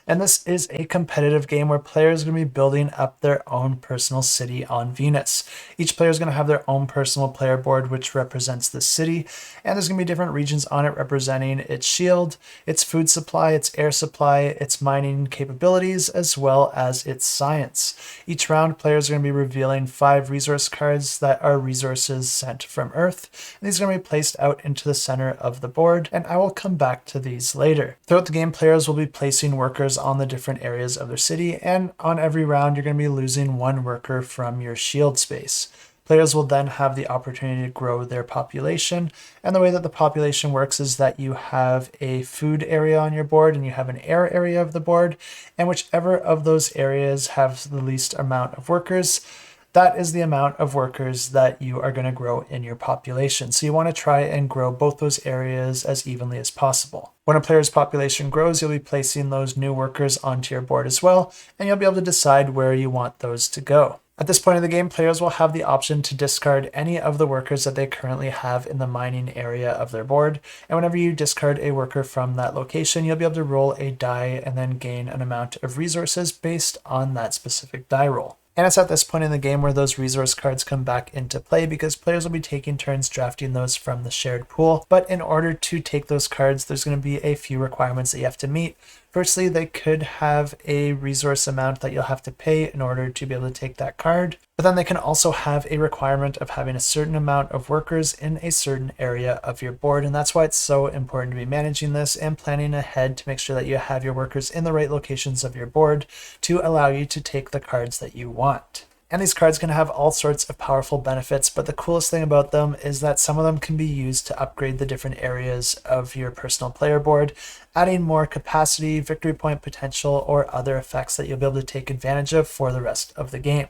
And this is a competitive game where players are going to be building up their own personal city on Venus. Each player is going to have their own personal player board, which represents the city, and there's going to be different regions on it representing its shield, its food supply, its air supply, its mining capabilities, as well as its science. Each round, players are going to be revealing 5 resource cards that are resources sent from Earth, and these are going to be placed out into the center of the board, and I will come back to these later. Throughout the game, players will be placing workers on the different areas of their city, and on every round, you're going to be losing 1 worker from your shield space. Players will then have the opportunity to grow their population, and the way that the population works is that you have a food area on your board and you have an air area of the board, and whichever of those areas have the least amount of workers, that is the amount of workers that you are going to grow in your population. So you want to try and grow both those areas as evenly as possible. When a player's population grows, you'll be placing those new workers onto your board as well, and you'll be able to decide where you want those to go. At this point in the game, players will have the option to discard any of the workers that they currently have in the mining area of their board. And whenever you discard a worker from that location, you'll be able to roll a die and then gain an amount of resources based on that specific die roll. And it's at this point in the game where those resource cards come back into play, because players will be taking turns drafting those from the shared pool. But in order to take those cards, there's going to be a few requirements that you have to meet. Firstly, they could have a resource amount that you'll have to pay in order to be able to take that card. But then they can also have a requirement of having a certain amount of workers in a certain area of your board. And that's why it's so important to be managing this and planning ahead to make sure that you have your workers in the right locations of your board to allow you to take the cards that you want. And these cards can have all sorts of powerful benefits, but the coolest thing about them is that some of them can be used to upgrade the different areas of your personal player board, adding more capacity, victory point potential, or other effects that you'll be able to take advantage of for the rest of the game.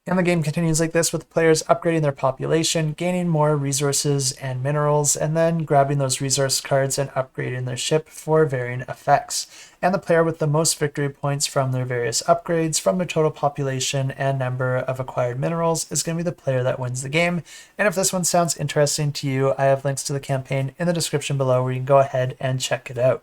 And the game continues like this, with players upgrading their population, gaining more resources and minerals, and then grabbing those resource cards and upgrading their ship for varying effects. And the player with the most victory points from their various upgrades, from their total population and number of acquired minerals, is going to be the player that wins the game. And if this one sounds interesting to you, I have links to the campaign in the description below where you can go ahead and check it out.